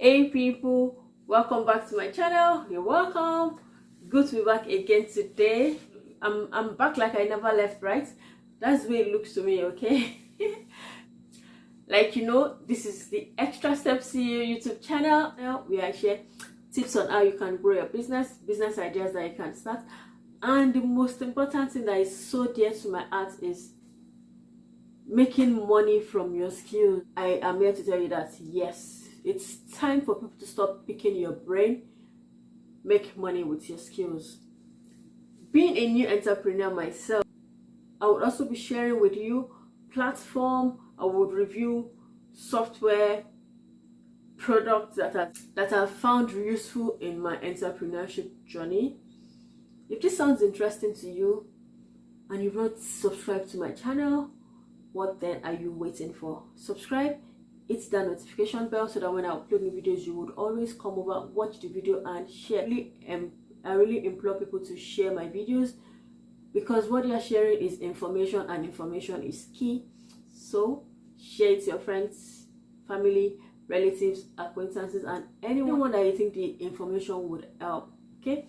Hey people, welcome back to my channel. You're welcome. Good to be back again today. I'm back like I never left, right? That's the way it looks to me, okay? Like, you know, this is the ExtraStepsCeo YouTube channel. Now we are share tips on how you can grow your business ideas that you can start. And the most important thing that is so dear to my heart is making money from your skills. I am here to tell you that yes, it's time for people to stop picking your brain, make money with your skills. Being a new entrepreneur myself, I would also be sharing with you platform. I would review software products that I've found useful in my entrepreneurship journey. If this sounds interesting to you and you've not subscribed to my channel, what then are you waiting for? Subscribe, hit that notification bell so that when I upload new videos, you would always come over, watch the video and share. I really implore people to share my videos because what you are sharing is information and information is key. So share it to your friends, family, relatives, acquaintances, and anyone that you think the information would help. Okay,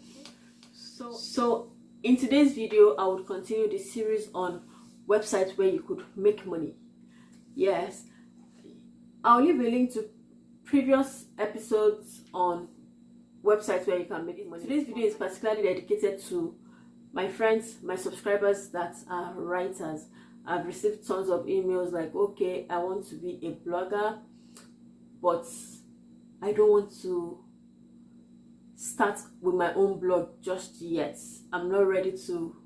so in today's video I would continue the series on websites where you could make money. Yes, I'll leave a link to previous episodes on websites where you can make money. Today's video is particularly dedicated to my friends, my subscribers that are writers. I've received tons of emails like, okay, I want to be a blogger, but I don't want to start with my own blog just yet. I'm not ready to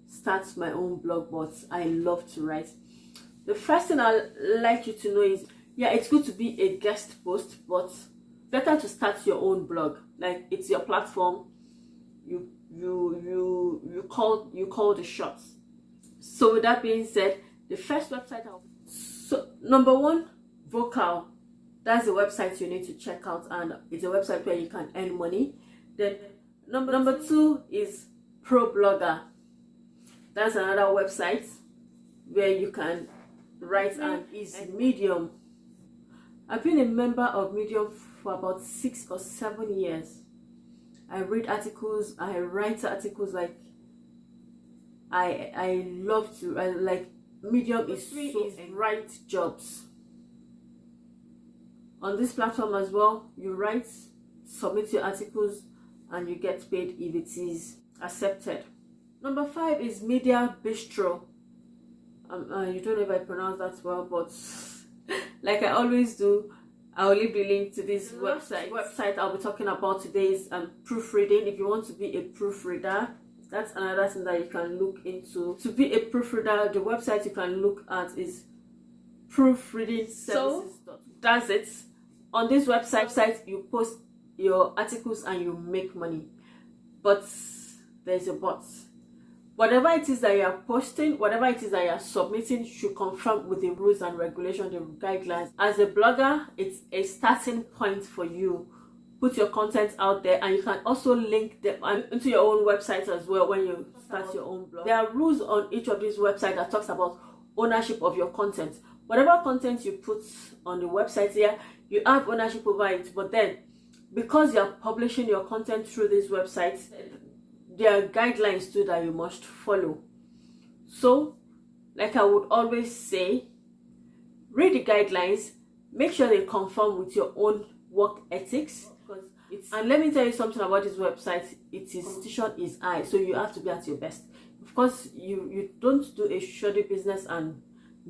start my own blog, but I love to write. The first thing I'd like you to know is, yeah, it's good to be a guest post, but better to start your own blog. Like, it's your platform. You call the shots. So with that being said, the first website number one, Vocal. That's the website you need to check out, and it's a website where you can earn money. Then number two is ProBlogger. That's another website where you can write, and is Medium. I've been a member of Medium for about 6 or 7 years. I read articles, I write articles, like I love to. Like, Medium is so write jobs. On this platform as well, you write, submit your articles, and you get paid if it is accepted. Number 5 is Media Bistro. You don't know if I pronounce that well, but like I always do, I'll leave the link to this website I'll be talking about today is proofreading. If you want to be a proofreader, that's another thing that you can look into. To be a proofreader, the website you can look at is proofreading services. So that's it. On this website, you post your articles and you make money. But there's a but. Whatever it is that you are posting, whatever it is that you are submitting, should conform with the rules and regulations, the guidelines. As a blogger, it's a starting point for you. Put your content out there, and you can also link them into your own website as well when you start your own blog. There are rules on each of these websites that talks about ownership of your content. Whatever content you put on the website here, you have ownership over it. But then, because you are publishing your content through this website, there are guidelines too that you must follow. So, like I would always say, read the guidelines, make sure they conform with your own work ethics. And let me tell you something about this website. Its competition is high, so you have to be at your best. Of course, you don't do a shoddy business and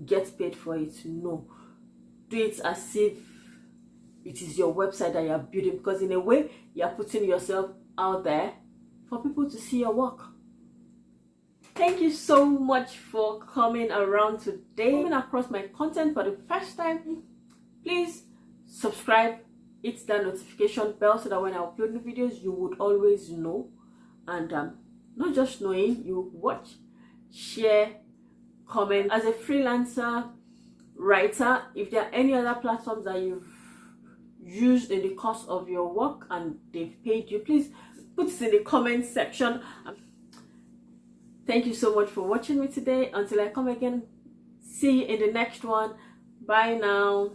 get paid for it. No, do it as if it is your website that you are building, because in a way you are putting yourself out there for people to see your work. Thank you so much for coming around today. Coming across my content for the first time, please subscribe, hit that notification bell so that when I upload new videos, you would always know. And not just knowing, you watch, share, comment. As a freelancer writer, if there are any other platforms that you've used in the course of your work and they've paid you, please put it in the comment section. Thank you so much for watching me today. Until I come again, see you in the next one. Bye now.